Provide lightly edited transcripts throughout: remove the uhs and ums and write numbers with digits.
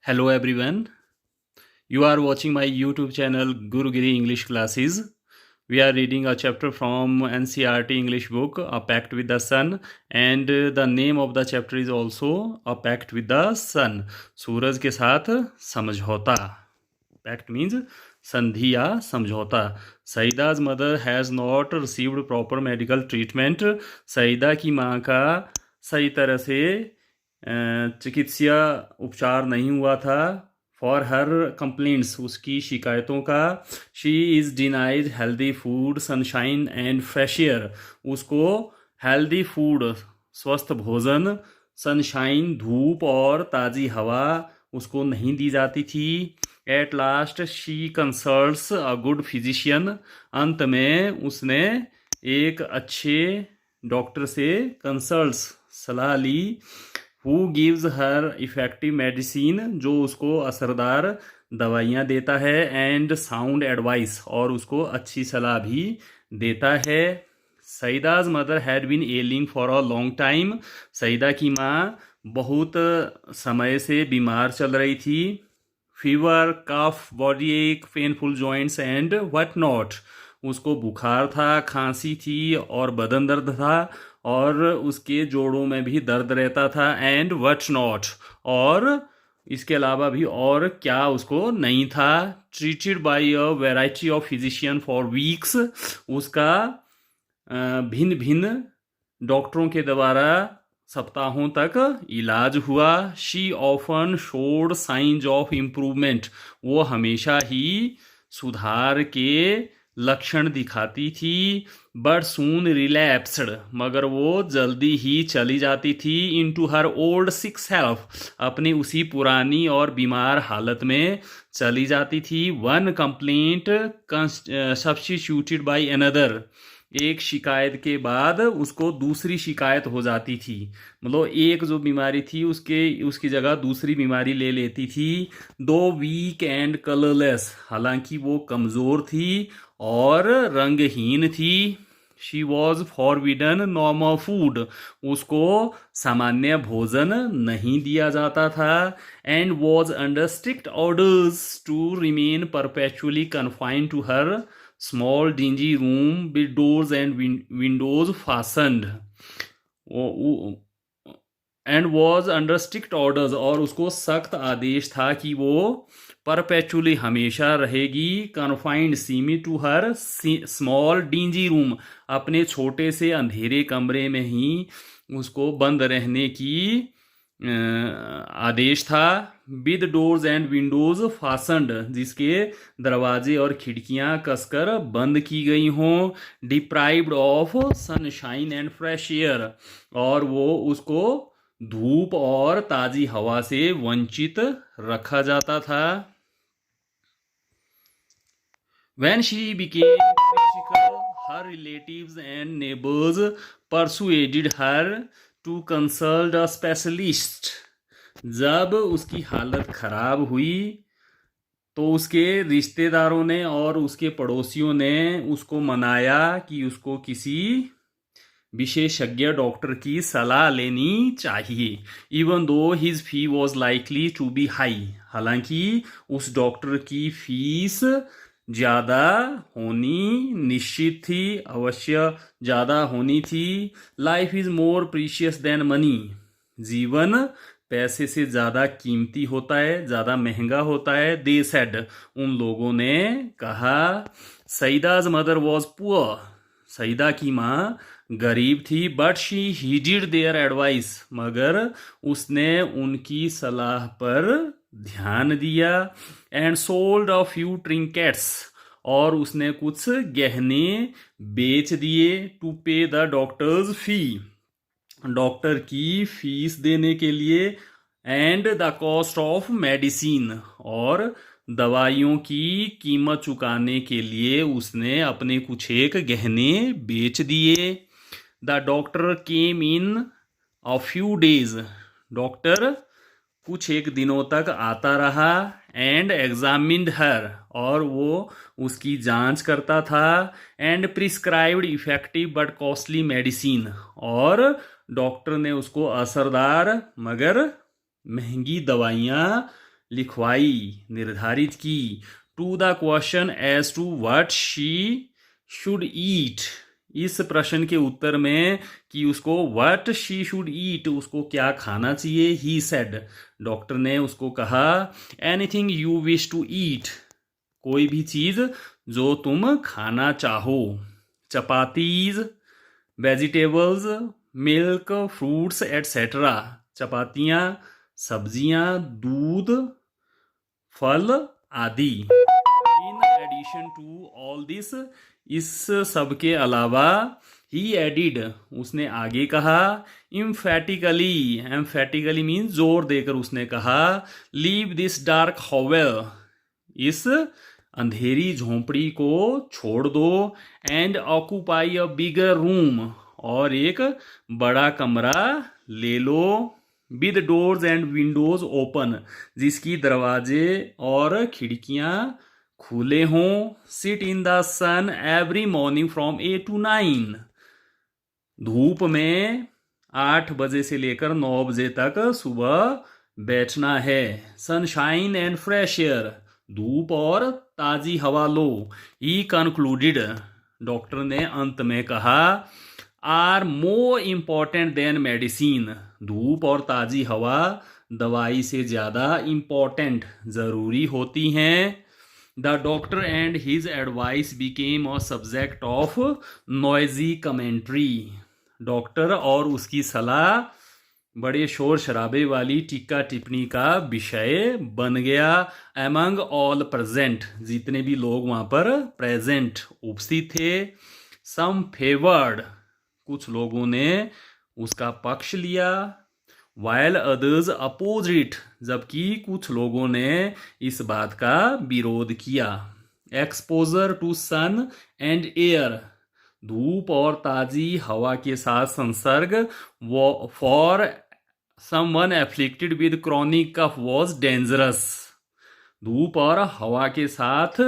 Hello everyone. You are watching my YouTube channel Gurugiri English Classes. We are reading a chapter from NCERT English book A Pact with the Sun, and the name of the chapter is also A Pact with the Sun. सूरज के साथ समझौता. Pact means संधि या समझौता. सईदा's mother has not received proper medical treatment. Saeeda की माँ का सही तरह से चिकित्सीय उपचार नहीं हुआ था. फॉर हर कंप्लेंट्स, उसकी शिकायतों का. She is denied healthy food, sunshine and fresh air. उसको हेल्दी फूड, स्वस्थ भोजन, सनशाइन धूप और ताज़ी हवा उसको नहीं दी जाती थी. At last she consults a good physician. अंत में उसने एक अच्छे डॉक्टर से कंसल्ट्स, सलाह ली. Who gives her effective medicine, जो उसको असरदार दवाइयाँ देता है. एंड साउंड एडवाइस, और उसको अच्छी सलाह भी देता है. Saeeda's mother had been ailing for a long time. Saeeda की माँ बहुत समय से बीमार चल रही थी. Fever, cough, body ache, painful joints and what not. उसको बुखार था, खांसी थी और बदन दर्द था, और उसके जोड़ों में भी दर्द रहता था. एंड व्हाट नॉट, और इसके अलावा भी और क्या उसको नहीं था. Treated by a variety of physician for weeks. उसका भिन्न भिन्न डॉक्टरों के द्वारा सप्ताहों तक इलाज हुआ. She often showed science of improvement. वो हमेशा ही सुधार के लक्षण दिखाती थी. बट सून रिलैप्स्ड, मगर वो जल्दी ही चली जाती थी. इनटू हर ओल्ड सिक सेल्फ, अपनी उसी पुरानी और बीमार हालत में चली जाती थी. One complaint substituted by another. एक शिकायत के बाद उसको दूसरी शिकायत हो जाती थी. मतलब एक जो बीमारी थी उसकी जगह दूसरी बीमारी ले लेती थी. दो वीक एंड कलरलेस, हालांकि वो कमज़ोर थी और रंगहीन थी. She was forbidden normal food. उसको सामान्य भोजन नहीं दिया जाता था. And was under strict orders to remain perpetually confined to her small dingy room with doors and windows fastened. And was under strict orders, और उसको सख्त आदेश था कि वो परपेचुअली हमेशा रहेगी. कन्फाइंड सीमी to her small dingy room, अपने छोटे से अंधेरे कमरे में ही उसको बंद रहने की आदेश था. विद डोर्स एंड विंडोज फासन्ड, जिसके दरवाजे और खिड़कियां कसकर बंद की गई हों. Deprived of sunshine and fresh air, और वो उसको धूप और ताज़ी हवा से वंचित रखा जाता था. When she became critical, her relatives and neighbors persuaded her to consult a specialist. जब उसकी हालत खराब हुई तो उसके रिश्तेदारों ने और उसके पड़ोसियों ने उसको मनाया कि उसको किसी विशेषज्ञ डॉक्टर की सलाह लेनी चाहिए. Even though his fee was likely to be high, हालांकि उस डॉक्टर की फीस ज़्यादा होनी निश्चित थी, अवश्य ज़्यादा होनी थी. Life is more precious than money. जीवन पैसे से ज़्यादा कीमती होता है, ज़्यादा महंगा होता है. दे सेड, उन लोगों ने कहा. सईदा's मदर वॉज पुअर. सईदा की माँ गरीब थी. बट शी हीडेड देयर एडवाइस, मगर उसने उनकी सलाह पर ध्यान दिया. एंड सोल्ड अ फ्यू ट्रिंकेट्स, और उसने कुछ गहने बेच दिए. टू पे द डॉक्टर्स फी, डॉक्टर की फीस देने के लिए. And the cost of medicine, और दवाइयों की कीमत चुकाने के लिए उसने अपने कुछ एक गहने बेच दिए. The doctor came in a few days, doctor कुछ एक दिनों तक आता रहा. एंड एग्जामिन्ड हर, और वो उसकी जांच करता था. And prescribed effective but costly medicine, और डॉक्टर ने उसको असरदार मगर महंगी दवाइयाँ लिखवाई, निर्धारित की, to the question as to what she should eat, इस प्रश्न के उत्तर में कि उसको व्हाट शी शुड ईट, उसको क्या खाना चाहिए, ही सेड, डॉक्टर ने उसको कहा, anything you wish to eat, कोई भी चीज जो तुम खाना चाहो, chapatis, vegetables, milk, fruits etcetera, चपातियाँ, सब्जियाँ, दूध, फल आदि। In addition to all this, इस सब के अलावा, ही एडिड, उसने आगे कहा, इम्फेटिकली, एम्फेटिकली मीन्स जोर देकर उसने कहा, लीव दिस डार्क हॉवेल, इस अंधेरी झोंपड़ी को छोड़ दो, and occupy a bigger room, और एक बड़ा कमरा ले लो, with doors and windows open, जिसकी दरवाजे और खिड़कियां खुले हों, sit in the sun every morning from 8 to 9, धूप में 8 बजे से लेकर 9 बजे तक सुबह बैठना है, सनशाइन एंड फ्रेश एयर, धूप और ताजी हवा लो, ही कंक्लूडेड, डॉक्टर ने अंत में कहा, are more important than medicine, धूप और ताजी हवा दवाई से ज़्यादा इम्पॉर्टेंट, ज़रूरी होती हैं। The doctor and his advice became a subject of noisy commentary, doctor और उसकी सलाह बड़े शोर शराबे वाली टीका टिप्पणी का विषय बन गया। एमंग ऑल प्रेजेंट, जितने भी लोग वहाँ पर प्रेजेंट उपस्थित थे, सम फेवर्ड, कुछ लोगों ने उसका पक्ष लिया, वाइल अदर्स अपोज इट, जबकि कुछ लोगों ने इस बात का विरोध किया। Exposure to sun and air, धूप और ताजी हवा के साथ संसर्ग for someone afflicted with chronic cough was dangerous, धूप और हवा के साथ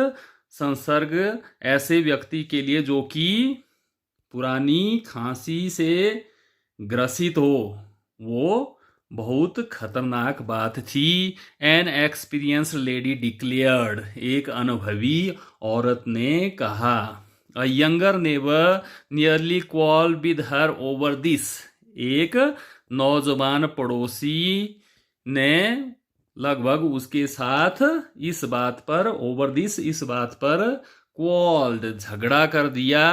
संसर्ग ऐसे व्यक्ति के लिए जो कि पुरानी खांसी से ग्रसित हो, वो बहुत खतरनाक बात थी। एन एक्सपीरियंस लेडी डिक्लेयर्ड, एक अनुभवी औरत ने कहा। A younger neighbour nearly क्वाल with her over this, एक नौजवान पड़ोसी ने लगभग उसके साथ इस बात पर, ओवर दिस, इस बात पर, क्वाल्ड, झगड़ा कर दिया।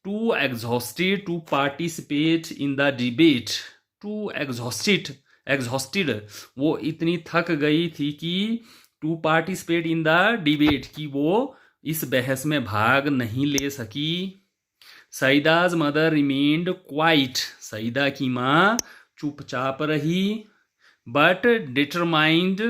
Too exhausted to participate in the debate, too exhausted, वो इतनी थक गई थी कि to participate in the debate, कि वो इस बहस में भाग नहीं ले सकी। Saeeda's mother remained quiet, Saeeda की माँ चुपचाप रही, but determined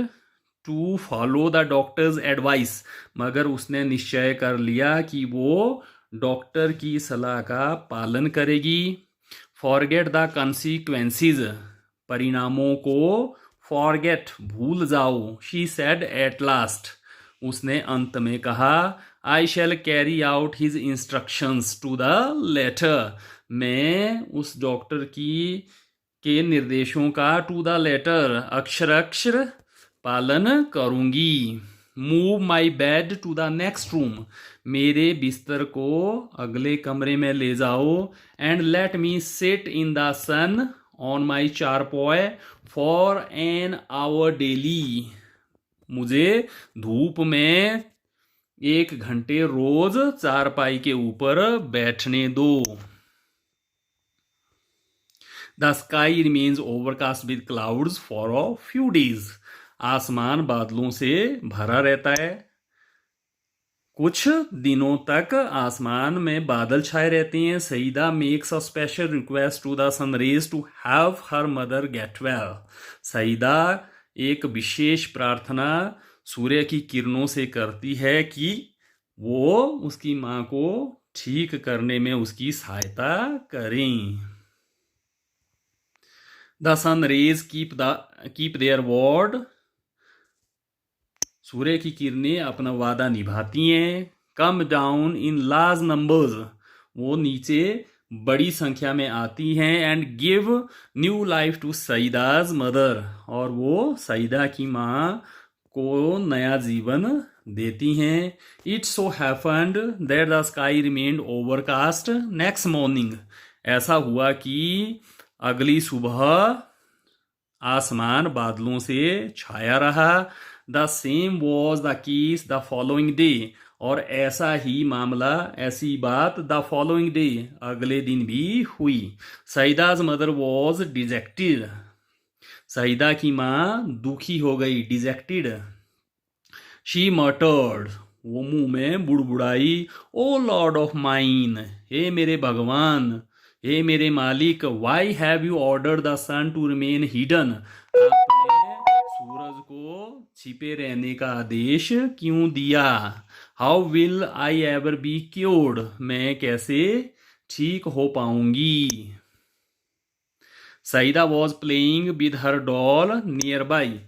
to follow the doctor's advice, मगर उसने निश्चय कर लिया कि वो डॉक्टर की सलाह का पालन करेगी। फॉरगेट द कंसिक्वेंसेस, परिणामों को फॉरगेट, भूल जाओ। शी सेड एट लास्ट, उसने अंत में कहा। I shall carry out his instructions to the letter, मैं उस डॉक्टर के निर्देशों का टू द लेटर, अक्षर पालन करूंगी। Move my bed to the next room, मेरे बिस्तर को अगले कमरे में ले जाओ। And let me sit in the sun on my charpoy for an hour daily, मुझे धूप में 1 घंटे रोज चारपाई के ऊपर बैठने दो। The sky remains overcast with clouds for a few days, आसमान बादलों से भरा रहता है, कुछ दिनों तक आसमान में बादल छाए रहते हैं। Saeeda makes a special request to the sun rays to have her mother get well, Saeeda एक विशेष प्रार्थना सूर्य की किरणों से करती है कि वो उसकी माँ को ठीक करने में उसकी सहायता करें। The sun rays keep their word, सूर्य की किरणें अपना वादा निभाती हैं। Come down in large numbers, वो नीचे बड़ी संख्या में आती हैं। And give new life to Saida's mother, और वो सईदा की माँ को नया जीवन देती हैं। It so happened that the sky remained overcast next morning. ऐसा हुआ कि अगली सुबह आसमान बादलों से छाया रहा। The same was the case the following day. और ऐसा ही मामला, ऐसी बात द फॉलोइंग डे, अगले दिन भी हुई। सईदाज मदर वॉज डिजेक्टेड। सईदा की माँ दुखी हो गई, डिजेक्टेड। शी मटर्ड, वो मुंह में बुड़बुड़ाई, ओ लॉर्ड ऑफ माइन, हे मेरे भगवान, हे मेरे मालिक, why have you order the sun to remain hidden. आपने सूरज को छिपे रहने का आदेश क्यों दिया। How will I ever be cured, मैं कैसे ठीक हो पाऊंगी। Saeeda was playing with her doll nearby.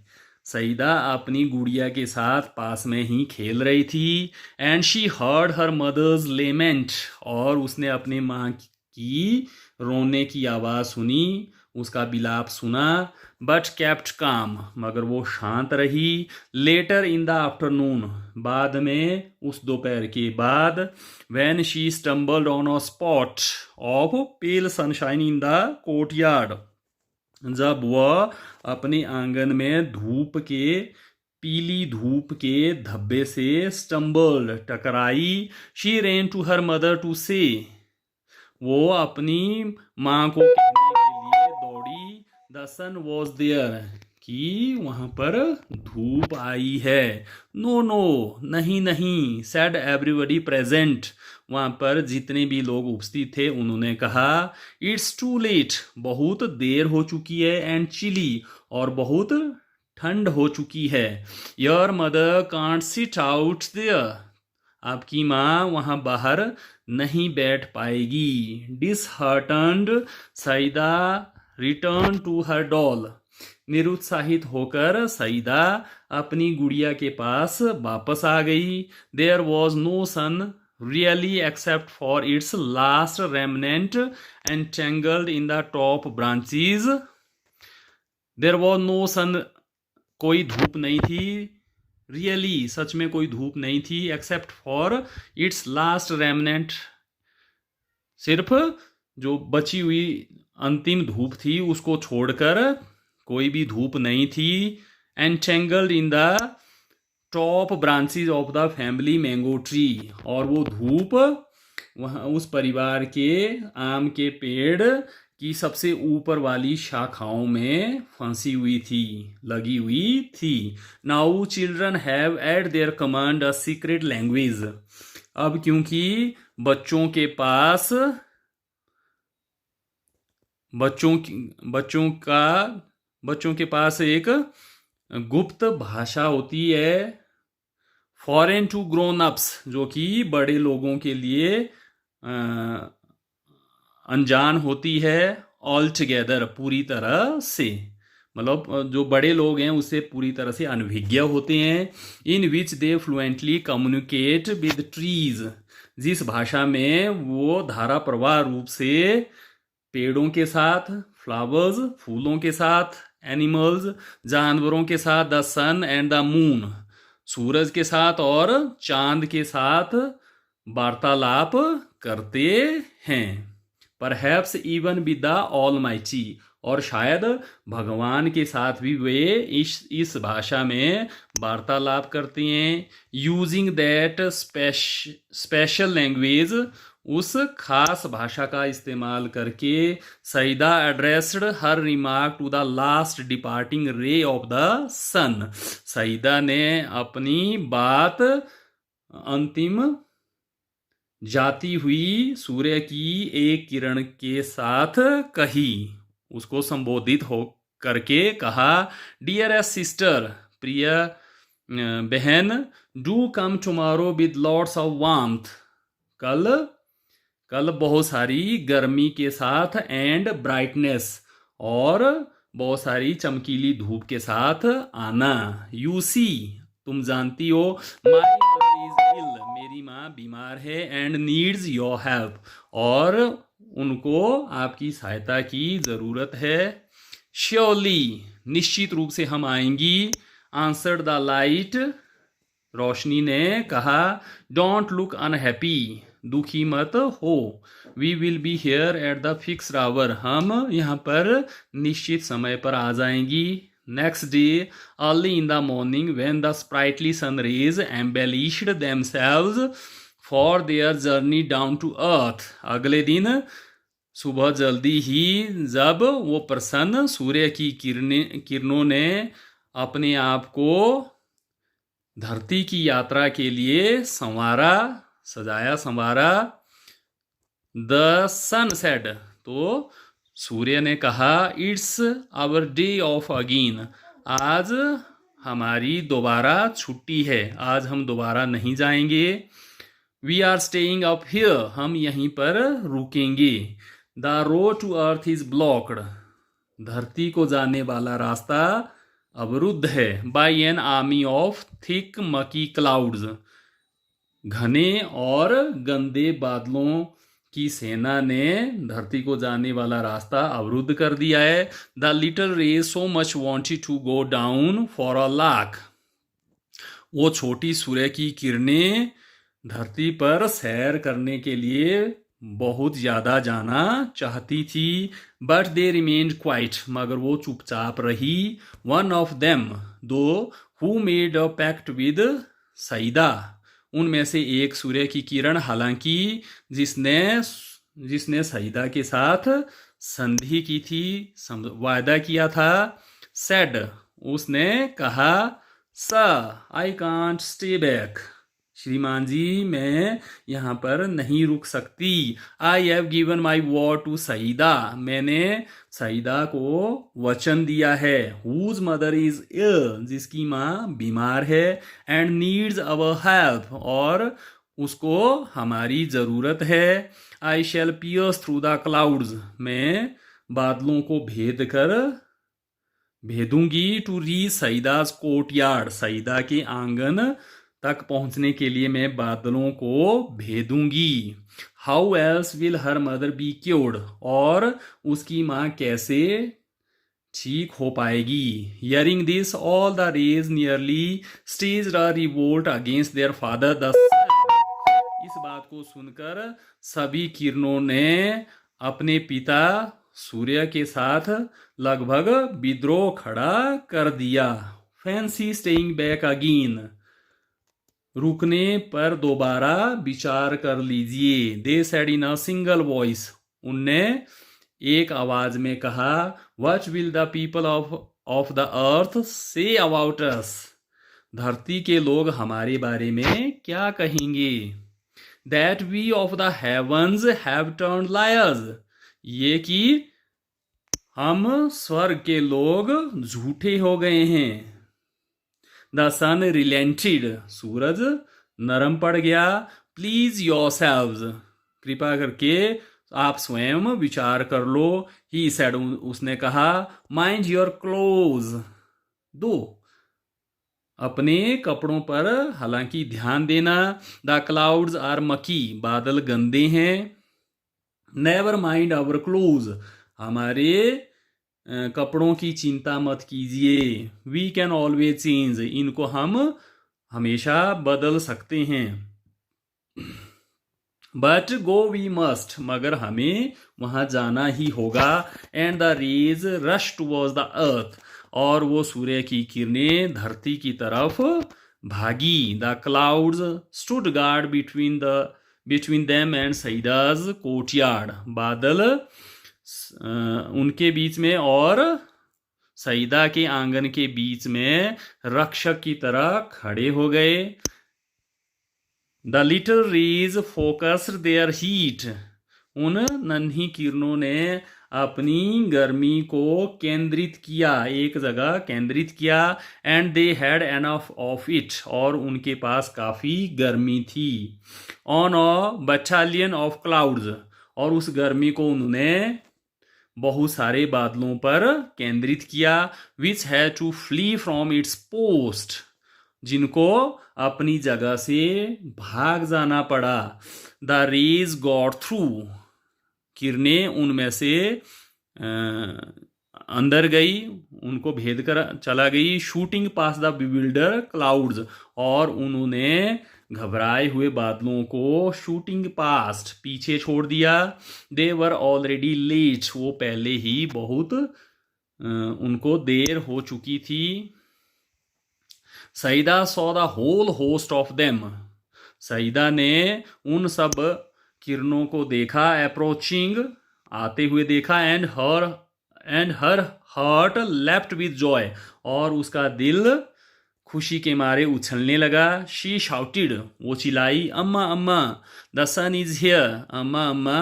Saeeda अपनी गुड़िया के साथ पास में ही खेल रही थी। And she heard her mother's lament, और उसने अपने माँ की रोने की आवाज़ सुनी, उसका बिलाप सुना। बट केप्ट काम, मगर वो शांत रही। लेटर इन द आफ्टरनून, बाद में, उस दोपहर के बाद, when she stumbled on a spot of pale sunshine in the courtyard, जब वह अपने आंगन में पीली धूप के धब्बे से स्टम्बल्ड, टकराई। She ran to her mother to say, वो अपनी माँ को कहने के लिए दौड़ी, द सन वॉज देयर, कि वहां पर धूप आई है। नो नो, नहीं नहीं, सेड एवरीबडी प्रेजेंट, वहां पर जितने भी लोग उपस्थित थे उन्होंने कहा। इट्स टू लेट, बहुत देर हो चुकी है। एंड चिली, और बहुत ठंड हो चुकी है। Your mother can't sit out there, आपकी माँ वहां बाहर नहीं बैठ पाएगी। Disheartened, Saida return to her doll, निरुत्साहित होकर सईदा अपनी गुड़िया के पास वापस आ गई। There was no sun really except for its last remnant entangled in the top branches. There was no sun, कोई धूप नहीं थी। रियली, सच में कोई धूप नहीं थी। Accept for its last remnant, सिर्फ जो बची हुई अंतिम धूप थी उसको छोड़कर कोई भी धूप नहीं थी। Entangled in the top branches of the family mango tree, और वो धूप वहाँ उस परिवार के आम के पेड़ की सबसे ऊपर वाली शाखाओं में फंसी हुई थी, लगी हुई थी। Now children have eight there command a secret language, अब क्योंकि बच्चों के पास एक गुप्त भाषा होती है। फॉरेन टू ग्रोन अप्स, जो कि बड़े लोगों के लिए अनजान होती है। ऑल टुगेदर, पूरी तरह से, मतलब जो बड़े लोग हैं उससे पूरी तरह से अनभिज्ञ होते हैं। इन विच दे फ्लुएंटली कम्युनिकेट विद ट्रीज, जिस भाषा में वो धारा प्रवाह रूप से पेड़ों के साथ, फ्लावर्स, फूलों के साथ, एनिमल्स, जानवरों के साथ, the sun and the moon, सूरज के साथ और चांद के साथ वार्तालाप करते हैं। Perhaps even with the Almighty, और शायद भगवान के साथ भी वे इस भाषा में वार्तालाप करते हैं। यूजिंग दैट स्पेशल लैंग्वेज, उस खास भाषा का इस्तेमाल करके, Saida addressed her remark to the last departing ray of the sun, Saida ने अपनी बात अंतिम जाती हुई सूर्य की एक किरण के साथ कही, उसको संबोधित हो करके कहा। डियरेस्ट सिस्टर, प्रिय बहन, do come tomorrow with lots of warmth, कल बहुत सारी गर्मी के साथ, एंड ब्राइटनेस, और बहुत सारी चमकीली धूप के साथ आना। यू सी, तुम जानती हो, माई मदर इज इल, मेरी माँ बीमार है, एंड नीड्स योर हेल्प, और उनको आपकी सहायता की जरूरत है। श्योरली, निश्चित रूप से हम आएंगी। आंसर्ड द लाइट, रोशनी ने कहा, डोंट लुक अनहैप्पी, दुखी मत हो, we will be here at the fixed hour, हम यहाँ पर निश्चित समय पर आ जाएंगी। Next day early in the morning when the sprightly sun rays embellished themselves for their journey down to earth, अगले दिन सुबह जल्दी ही जब वो प्रसन्न सूर्य की किरणों ने अपने आप को धरती की यात्रा के लिए संवारा, सजाया संवारा। द सन सेड, तो सूर्य ने कहा, it's our day off again, आज हमारी दोबारा छुट्टी है, आज हम दोबारा नहीं जाएंगे। We are staying up here, हम यहीं पर रुकेंगे। The road to earth is blocked, धरती को जाने वाला रास्ता अवरुद्ध है। By an army of thick murky clouds, घने और गंदे बादलों की सेना ने धरती को जाने वाला रास्ता अवरुद्ध कर दिया है। The little rays so much wanted to go down for a lark, वो छोटी सूर्य की किरणें धरती पर सैर करने के लिए बहुत ज्यादा जाना चाहती थी। बट दे रिमेन्ड क्वाइट, मगर वो चुपचाप रही। One of them, though who made a pact with Saeeda, उनमें से एक सूर्य की किरण हालांकि जिसने सईदा के साथ संधि की थी, वायदा किया था, सेड, उसने कहा, sir I can't stay back, श्रीमान जी मैं यहाँ पर नहीं रुक सकती। I have given my word to Saeeda, मैंने सईदा को वचन दिया है। हुज मदर इज इल, जिसकी माँ बीमार है। एंड नीड्स अवर हेल्प, और उसको हमारी जरूरत है। I shall pierce through the clouds, मैं बादलों को भेदूंगी। To reach Saida's courtyard, Saida के आंगन तक पहुंचने के लिए मैं बादलों को भेदूंगी। How else will her mother be cured, और उसकी माँ कैसे ठीक हो पाएगी। Hearing this all the rays nearly staged a revolt against their father the sun, इस बात को सुनकर सभी किरणों ने अपने पिता सूर्य के साथ लगभग विद्रोह खड़ा कर दिया। फैंसी स्टेइंग बैक अगेन, रुकने पर दोबारा विचार कर लीजिए। They said in a single voice, उनने एक आवाज में कहा, what will the people of the earth say about us, धरती के लोग हमारे बारे में क्या कहेंगे। That we of the heavens have turned liars, ये कि हम स्वर्ग के लोग झूठे हो गए हैं। द सन रिलेंटेड, सूरज नरम पड़ गया। प्लीज योरसेल्व्स, कृपा करके आप स्वयं विचार कर लो। ही सेड, उसने कहा, माइंड योर क्लोज, दो अपने कपड़ों पर हालांकि ध्यान देना। द क्लाउड्स आर मकी, बादल गंदे हैं। नेवर माइंड आवर क्लोज, हमारे कपड़ों की चिंता मत कीजिए। वी कैन ऑलवेज चेंज, इनको हम हमेशा बदल सकते हैं। बट गो वी मस्ट, मगर हमें वहां जाना ही होगा। And the rays rush towards the earth, और वो सूर्य की किरणें धरती की तरफ भागी। The clouds stood guard between them and Saida's courtyard, बादल उनके बीच में और सईदा के आंगन के बीच में रक्षक की तरह खड़े हो गए। The little rays focused their heat, उन नन्ही किरणों ने अपनी गर्मी को केंद्रित किया, एक जगह केंद्रित किया। And they had enough of it, और उनके पास काफी गर्मी थी। On a battalion of clouds, और उस गर्मी को उन्होंने बहुत सारे बादलों पर केंद्रित किया। Which had to flee from its post, जिनको अपनी जगह से भाग जाना पड़ा। द रेज गॉट थ्रू, किरणें उनमें से अंदर गई, उनको भेद कर चला गई, shooting pass the bewilder clouds, और उन्होंने घबराए हुए बादलों को शूटिंग पास्ट पीछे छोड़ दिया। दे वर ऑलरेडी लेट, वो पहले ही बहुत उनको देर हो चुकी थी। Saeeda saw the whole host of them, Saeeda ने उन सब किरणों को देखा, अप्रोचिंग आते हुए देखा, and her heart left with Joy, और उसका दिल खुशी के मारे उछलने लगा। शी शाउटेड, वो चिल्लाई, अम्मा अम्मा द सन इज हियर, अम्मा अम्मा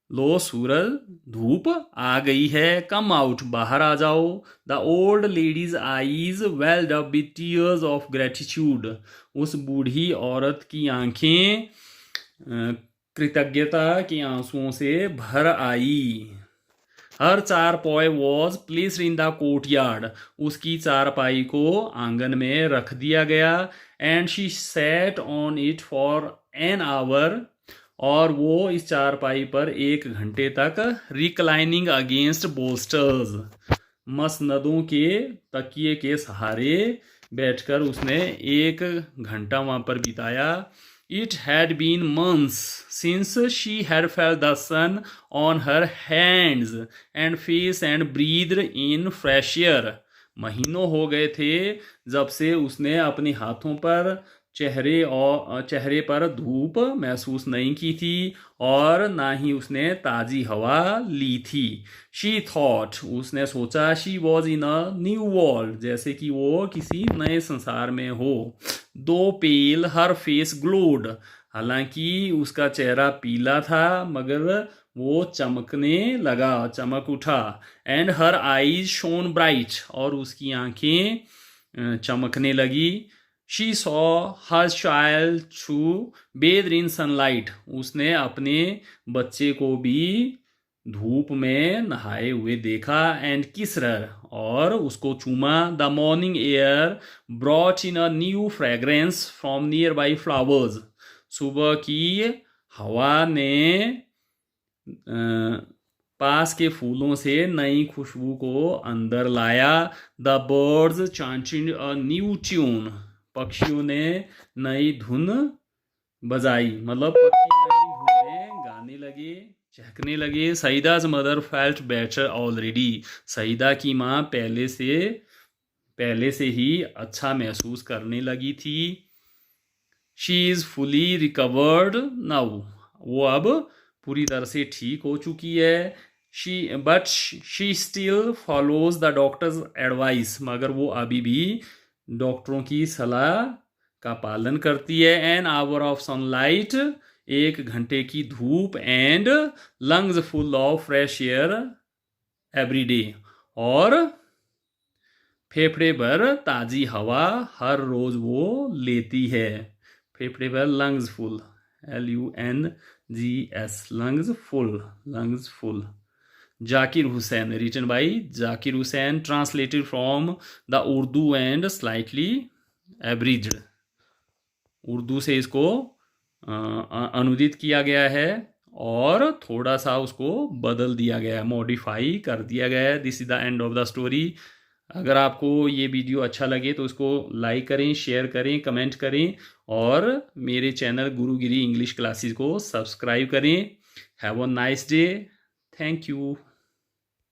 लो सूरज धूप आ गई है, कम आउट बाहर आ जाओ। The old ladies eyes weld up with tears of gratitude, उस बूढ़ी औरत की आंखें कृतज्ञता के आंसुओं से भर आई। हर चारपाई was placed in the courtyard, उसकी चारपाई को आंगन में रख दिया गया। And she sat on it for an our, और वो इस चारपाई पर 1 घंटे तक रिक्लाइनिंग अगेंस्ट बोल्स्टर्स, मसनदों के तकिए के सहारे बैठकर उसने 1 घंटा वहाँ पर बिताया। It had been months since she had felt the sun on her hands and face and breathed in fresh air. महीनों हो गए थे जब से उसने अपने हाथों पर, चेहरे पर धूप महसूस नहीं की थी, और ना ही उसने ताज़ी हवा ली थी। शी थॉट, उसने सोचा, she was in a new world, जैसे कि वो किसी नए संसार में हो। दो पेल हर फेस ग्लोड, हालांकि उसका चेहरा पीला था मगर वो चमकने लगा, चमक उठा। And her eyes shone bright, और उसकी आंखें चमकने लगी। She saw her child to bathe in sunlight, उसने अपने बच्चे को भी धूप में नहाए हुए देखा। एंड किसरर, और उसको चूमा। The morning air brought in a new fragrance from near by flowers, सुबह की हवा ने पास के फूलों से नई खुशबू को अंदर लाया। The birds chanting a new tune, पक्षियों ने नई धुन बजाई, मतलब पक्षी नई धुन में गाने लगे, चहकने लगे। Saida's mother felt better already, Saida की माँ पहले से ही अच्छा महसूस करने लगी थी। She is fully recovered now, वो अब पूरी तरह से ठीक हो चुकी है। But she still follows the doctor's advice, मगर वो अभी भी डॉक्टरों की सलाह का पालन करती है। एन आवर ऑफ सनलाइट, 1 घंटे की धूप। And lungs full of fresh air every day, और फेफड़े भर ताज़ी हवा हर रोज़ वो लेती है। फेफड़े भर lungs full, LUNGS, lungs full. Zakir Hussain, written by Zakir Hussain, translated from the Urdu and slightly abridged, Urdu से इसको अनुदित किया गया है और थोड़ा सा उसको बदल दिया गया है, मॉडिफाई कर दिया गया है। This is the end of the story. अगर आपको ये वीडियो अच्छा लगे तो इसको लाइक करें, शेयर करें, कमेंट करें, और मेरे चैनल गुरुगिरी इंग्लिश क्लासेस को सब्सक्राइब करें। Have a nice day, thank you.